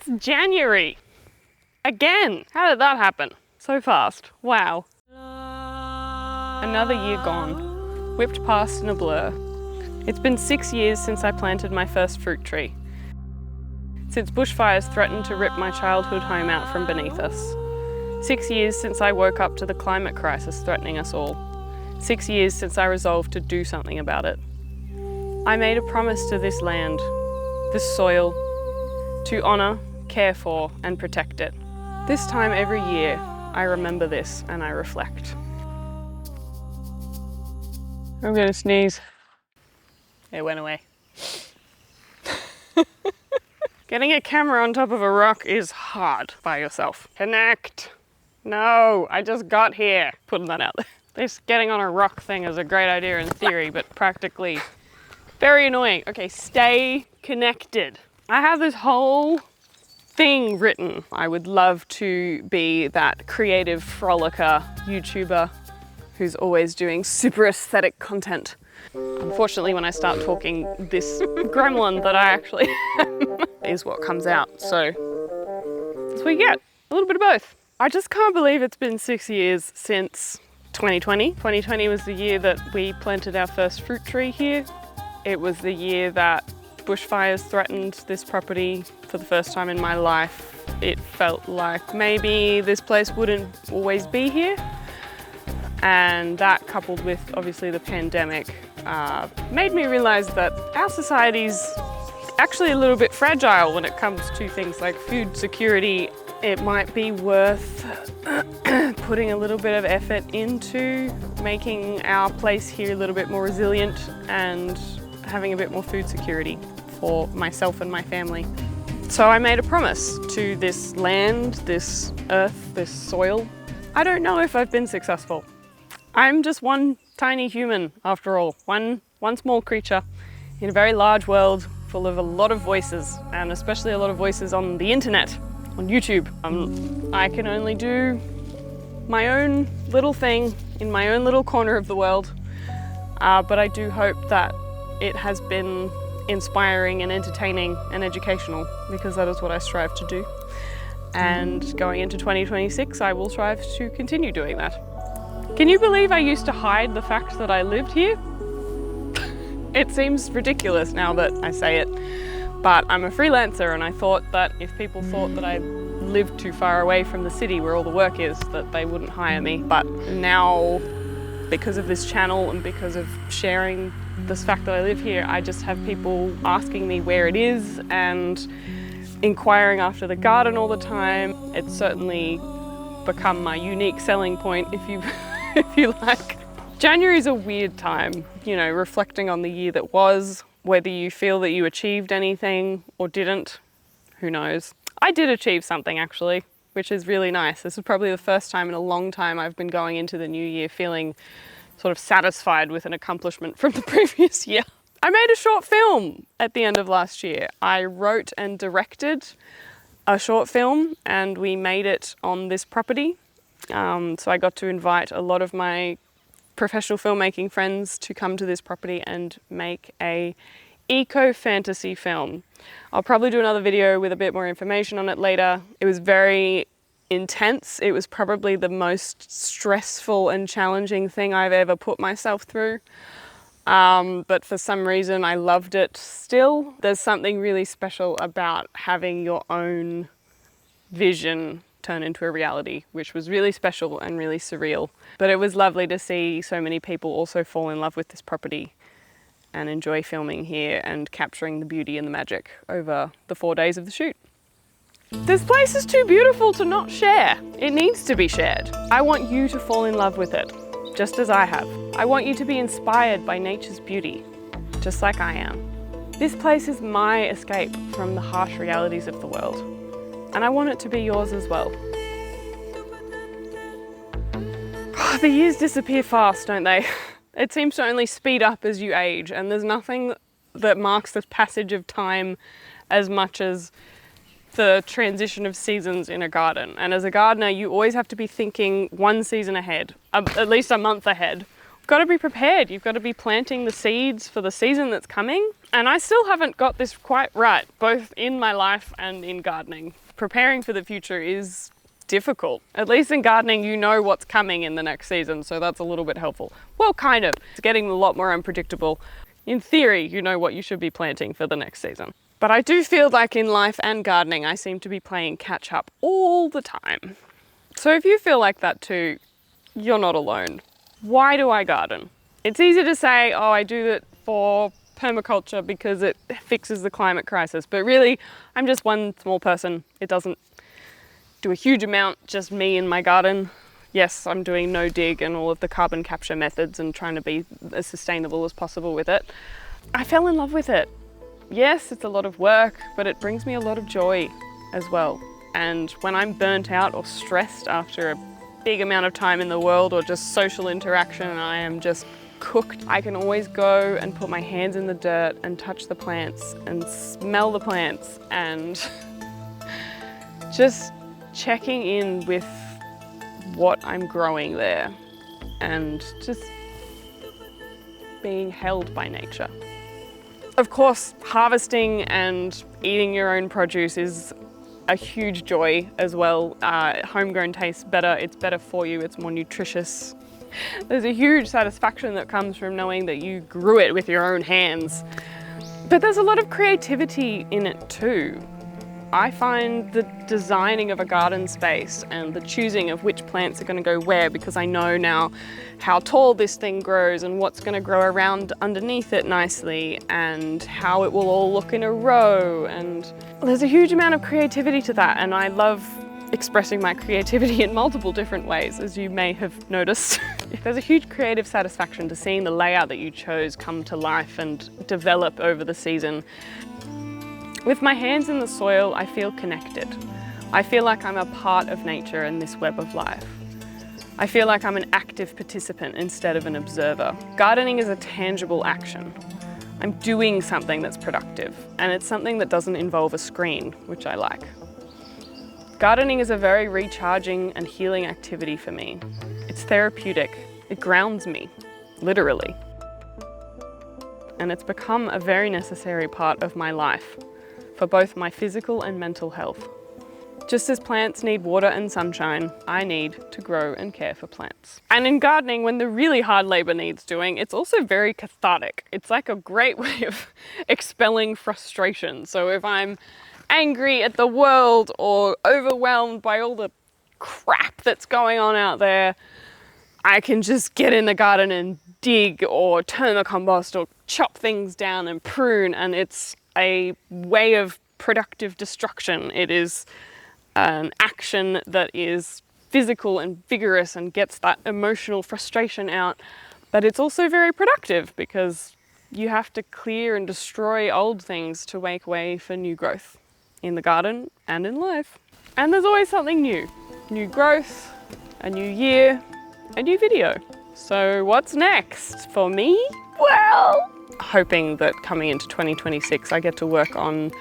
It's January. Again. How did that happen? So fast. Wow. Another year gone. Whipped past in a blur. It's been 6 years since I planted my first fruit tree. Since bushfires threatened to rip my childhood home out from beneath us. 6 years since I woke up to the climate crisis threatening us all. 6 years since I resolved to do something about it. I made a promise to this land, this soil, to honour, care for and protect it. This time every year, I remember this and I reflect. I'm gonna sneeze. It went away. Getting a camera on top of a rock is hard by yourself. Connect. No, I just got here. Putting that out there. This getting on a rock thing is a great idea in theory, but practically very annoying. Okay, stay connected. I have this whole thing written. I would love to be that creative frolicker YouTuber who's always doing super aesthetic content. Unfortunately, when I start talking, this gremlin that I actually am is what comes out. So that's what you get, a little bit of both. I just can't believe it's been 6 years since 2020. 2020 was the year that we planted our first fruit tree here. It was the year that bushfires threatened this property for the first time in my life. It felt like maybe this place wouldn't always be here. And that, coupled with obviously the pandemic, made me realize that our society's actually a little bit fragile when it comes to things like food security. It might be worth putting a little bit of effort into making our place here a little bit more resilient and having a bit more food security for myself and my family. So I made a promise to this land, this earth, this soil. I don't know if I've been successful. I'm just one tiny human, after all, one small creature in a very large world full of a lot of voices, and especially a lot of voices on the internet, on YouTube. I can only do my own little thing in my own little corner of the world, but I do hope that it has been inspiring and entertaining and educational, because that is what I strive to do. And going into 2026, I will strive to continue doing that. Can you believe I used to hide the fact that I lived here? It seems ridiculous now that I say it, but I'm a freelancer, and I thought that if people thought that I lived too far away from the city where all the work is, that they wouldn't hire me. But now, because of this channel and because of sharing this fact that I live here, I just have people asking me where it is and inquiring after the garden all the time. It's certainly become my unique selling point, if you like. January is a weird time, you know, reflecting on the year that was, whether you feel that you achieved anything or didn't, who knows. I did achieve something actually, which is really nice. This is probably the first time in a long time I've been going into the new year feeling sort of satisfied with an accomplishment from the previous year. I made a short film at the end of last year. I wrote and directed a short film, and we made it on this property. So I got to invite a lot of my professional filmmaking friends to come to this property and make a eco-fantasy film. I'll probably do another video with a bit more information on it later. It was very intense. It was probably the most stressful and challenging thing I've ever put myself through. But for some reason I loved it still. There's something really special about having your own vision turn into a reality, which was really special and really surreal. But it was lovely to see so many people also fall in love with this property and enjoy filming here and capturing the beauty and the magic over the 4 days of the shoot. This place is too beautiful to not share. It needs to be shared. I want you to fall in love with it, just as I have. I want you to be inspired by nature's beauty, just like I am. This place is my escape from the harsh realities of the world, and I want it to be yours as well. The years disappear fast, don't they? It seems to only speed up as you age, and there's nothing that marks the passage of time as much as the transition of seasons in a garden. And as a gardener, you always have to be thinking one season ahead, at least a month ahead, got to be prepared. You've got to be planting the seeds for the season that's coming. And I still haven't got this quite right, both in my life and in gardening. Preparing for the future is difficult. At least in gardening, you know what's coming in the next season, so that's a little bit helpful. Well, kind of. It's getting a lot more unpredictable. In theory, you know what you should be planting for the next season. But I do feel like in life and gardening, I seem to be playing catch up all the time. So if you feel like that too, you're not alone. Why do I garden? It's easy to say, oh, I do it for permaculture because it fixes the climate crisis, but really I'm just one small person. It doesn't do a huge amount, just me in my garden. Yes, I'm doing no dig and all of the carbon capture methods and trying to be as sustainable as possible with it. I fell in love with it. Yes, it's a lot of work, but it brings me a lot of joy as well. And when I'm burnt out or stressed after a big amount of time in the world or just social interaction and I am just cooked, I can always go and put my hands in the dirt and touch the plants and smell the plants and just checking in with what I'm growing there and just being held by nature. Of course, harvesting and eating your own produce is a huge joy as well. Homegrown tastes better, it's better for you, it's more nutritious. There's a huge satisfaction that comes from knowing that you grew it with your own hands. But there's a lot of creativity in it too. I find the designing of a garden space and the choosing of which plants are going to go where, because I know now how tall this thing grows and what's going to grow around underneath it nicely and how it will all look in a row. And there's a huge amount of creativity to that, and I love expressing my creativity in multiple different ways, as you may have noticed. There's a huge creative satisfaction to seeing the layout that you chose come to life and develop over the season. With my hands in the soil, I feel connected. I feel like I'm a part of nature and this web of life. I feel like I'm an active participant instead of an observer. Gardening is a tangible action. I'm doing something that's productive, and it's something that doesn't involve a screen, which I like. Gardening is a very recharging and healing activity for me. It's therapeutic. It grounds me, literally. And it's become a very necessary part of my life for both my physical and mental health. Just as plants need water and sunshine, I need to grow and care for plants. And in gardening, when the really hard labor needs doing, it's also very cathartic. It's like a great way of expelling frustration. So if I'm angry at the world or overwhelmed by all the crap that's going on out there, I can just get in the garden and dig or turn the compost or chop things down and prune, and it's a way of productive destruction. It is an action that is physical and vigorous and gets that emotional frustration out, but it's also very productive because you have to clear and destroy old things to make way for new growth in the garden and in life. And there's always something new. New growth, a new year, a new video. So what's next for me? Well, hoping that coming into 2026 I get to work on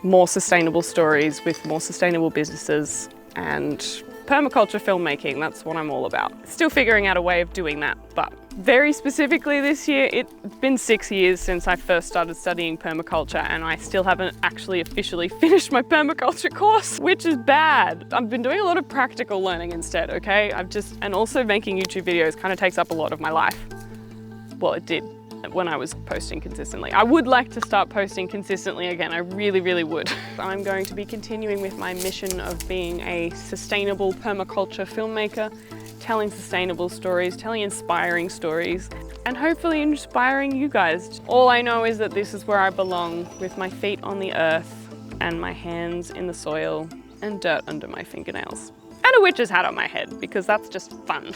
more sustainable stories with more sustainable businesses and permaculture filmmaking. That's what I'm all about. Still figuring out a way of doing that, but very specifically this year, it's been 6 years since I first started studying permaculture, and I still haven't actually officially finished my permaculture course, which is bad. I've been doing a lot of practical learning instead, okay? And also making YouTube videos kind of takes up a lot of my life. Well, it did when I was posting consistently. I would like to start posting consistently again. I really, really would. I'm going to be continuing with my mission of being a sustainable permaculture filmmaker, telling sustainable stories, telling inspiring stories, and hopefully inspiring you guys. All I know is that this is where I belong, with my feet on the earth and my hands in the soil and dirt under my fingernails. And a witch's hat on my head, because that's just fun.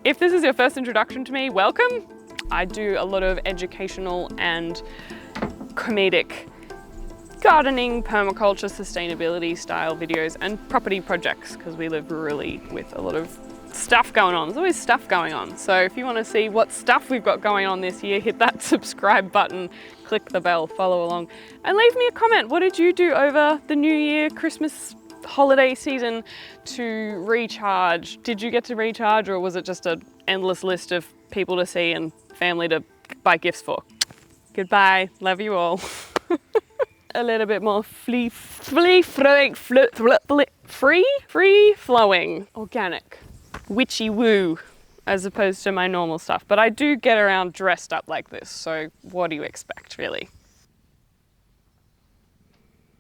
If this is your first introduction to me, welcome. I do a lot of educational and comedic gardening, permaculture, sustainability style videos and property projects, because we live rurally with a lot of stuff going on. There's always stuff going on. So if you want to see what stuff we've got going on this year, hit that subscribe button, click the bell, follow along, and leave me a comment. What did you do over the New Year, Christmas, holiday season to recharge? Did you get to recharge, or was it just an endless list of people to see and family to buy gifts for. Goodbye, love you all. A little bit more free flowing, organic, witchy woo, as opposed to my normal stuff. But I do get around dressed up like this, so what do you expect, really?